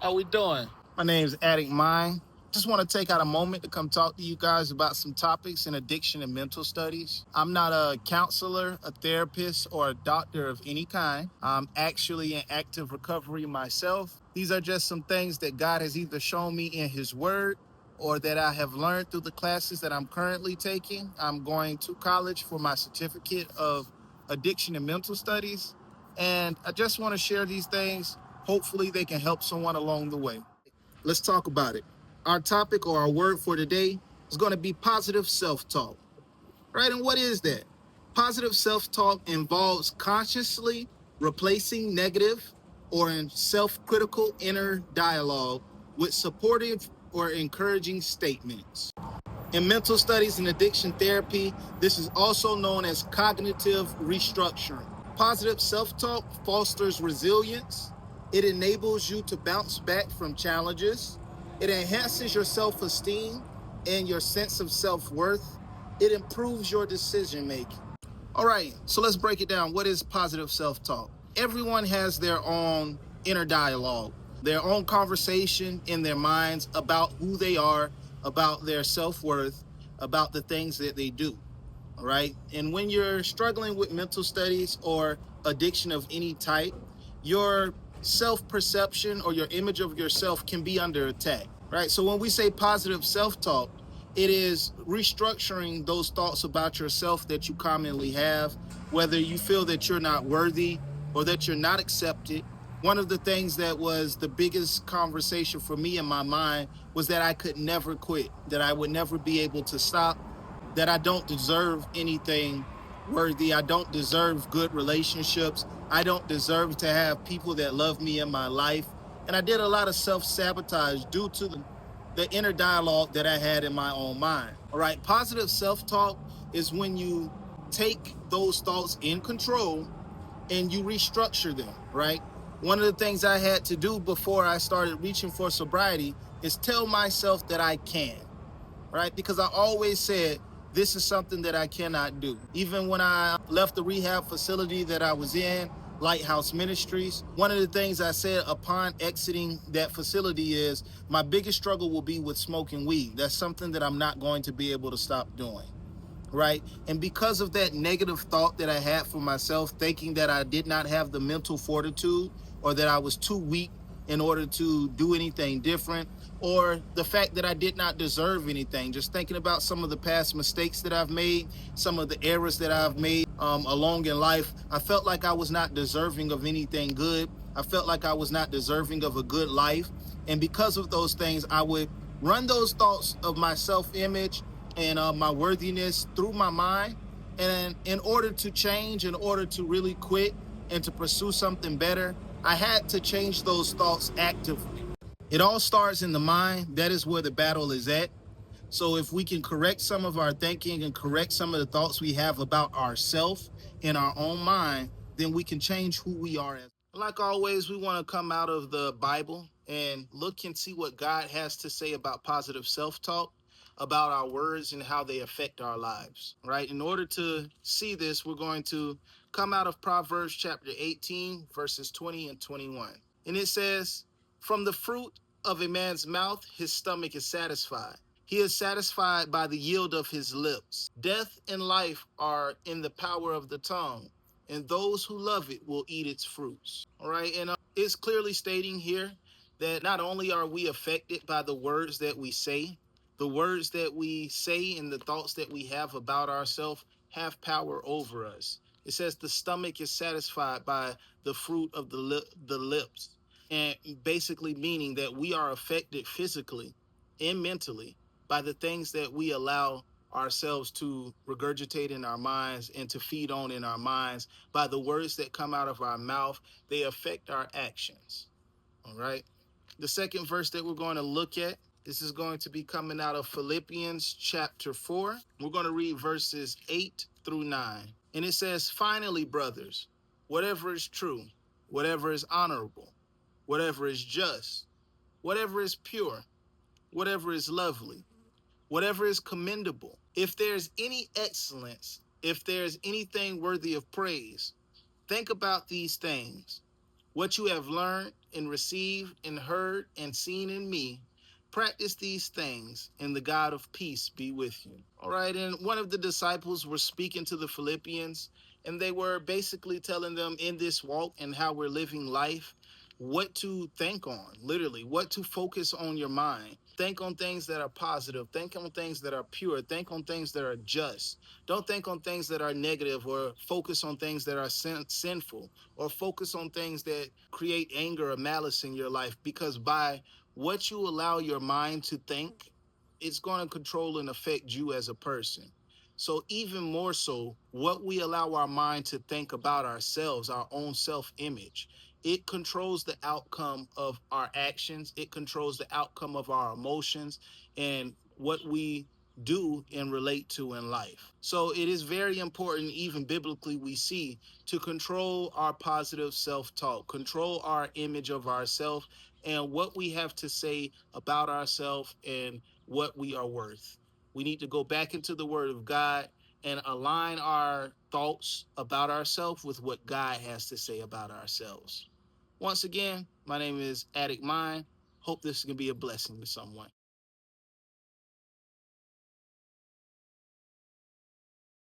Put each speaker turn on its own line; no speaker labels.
How we doing? My name's Addict Mind. Just want to take out a moment to come talk to you guys about some topics in addiction and mental studies. I'm not a counselor, a therapist, or a doctor of any kind. I'm actually in active recovery myself. These are just some things that God has either shown me in His Word or that I have learned through the classes that I'm currently taking. I'm going to college for my certificate of addiction and mental studies. And I just want to share these things. Hopefully, they can help someone along the way. Let's talk about it. Our topic or our word for today is going to be positive self talk, right? And what is that? Positive self talk involves consciously replacing negative or self critical inner dialogue with supportive or encouraging statements. In mental studies and addiction therapy, this is also known as cognitive restructuring. Positive self talk fosters resilience. It enables you to bounce back from challenges. It enhances your self esteem and your sense of self worth. It improves your decision making. All right, so let's break it down. What is positive self talk? Everyone has their own inner dialogue, their own conversation in their minds about who they are, about their self worth, about the things that they do. All right. And when you're struggling with mental studies or addiction of any type, your self perception or your image of yourself can be under attack. Right. So when we say positive self talk, it is restructuring those thoughts about yourself that you commonly have, whether you feel that you're not worthy or that you're not accepted. One of the things that was the biggest conversation for me in my mind was that I could never quit, that I would never be able to stop, that I don't deserve anything worthy. I don't deserve good relationships. I don't deserve to have people that love me in my life. And I did a lot of self-sabotage due to the inner dialogue that I had in my own mind. All right. Positive self-talk is when you take those thoughts in control and you restructure them, right? One of the things I had to do before I started reaching for sobriety is tell myself that I can, right? Because I always said, this is something that I cannot do. Even when I left the rehab facility that I was in, Lighthouse Ministries, one of the things I said upon exiting that facility is my biggest struggle will be with smoking weed. That's something that I'm not going to be able to stop doing. Right. And because of that negative thought that I had for myself, thinking that I did not have the mental fortitude or that I was too weak in order to do anything different, or the fact that I did not deserve anything, just thinking about some of the past mistakes that I've made, some of the errors that I've made along in life, I felt like I was not deserving of anything good. I felt like I was not deserving of a good life. And because of those things, I would run those thoughts of my self-image and my worthiness through my mind. And in order to change, in order to really quit and to pursue something better, I had to change those thoughts actively. It all starts in the mind. That is where the battle is at. So if we can correct some of our thinking and correct some of the thoughts we have about ourselves in our own mind, then we can change who we are. Like always, we want to come out of the Bible and look and see what God has to say about positive self-talk, about our words and how they affect our lives, right? In order to see this, we're going to come out of Proverbs chapter 18, verses 20 and 21. And it says, from the fruit of a man's mouth, his stomach is satisfied. He is satisfied by the yield of his lips. Death and life are in the power of the tongue, and those who love it will eat its fruits. All right. And it's clearly stating here that not only are we affected by the words that we say, the words that we say and the thoughts that we have about ourselves have power over us. It says the stomach is satisfied by the fruit of the lips, and basically meaning that we are affected physically and mentally by the things that we allow ourselves to regurgitate in our minds and to feed on in our minds. By the words that come out of our mouth, they affect our actions. All right. The second verse that we're going to look at, this is going to be coming out of Philippians chapter 4. We're going to read verses 8 through 9. And it says, finally, brothers, whatever is true, whatever is honorable, whatever is just, whatever is pure, whatever is lovely, whatever is commendable, if there's any excellence, if there's anything worthy of praise, think about these things. What you have learned and received and heard and seen in me, practice these things, and the God of peace be with you. All right. And one of the disciples were speaking to the Philippians, and they were basically telling them in this walk and how we're living life, what to think on, literally, what to focus on your mind. Think on things that are positive. Think on things that are pure. Think on things that are just. Don't think on things that are negative, or focus on things that are sinful, or focus on things that create anger or malice in your life, because by what you allow your mind to think, it's going to control and affect you as a person. So, even more so, what we allow our mind to think about ourselves, our own self image, it controls the outcome of our actions, it controls the outcome of our emotions, and what we do and relate to in life. So, it is very important, even biblically, we see to control our positive self talk, control our image of ourselves, and what we have to say about ourselves and what we are worth. We need to go back into the Word of God and align our thoughts about ourselves with what God has to say about ourselves. Once again, my name is Addict Mind. Hope this can be a blessing to someone.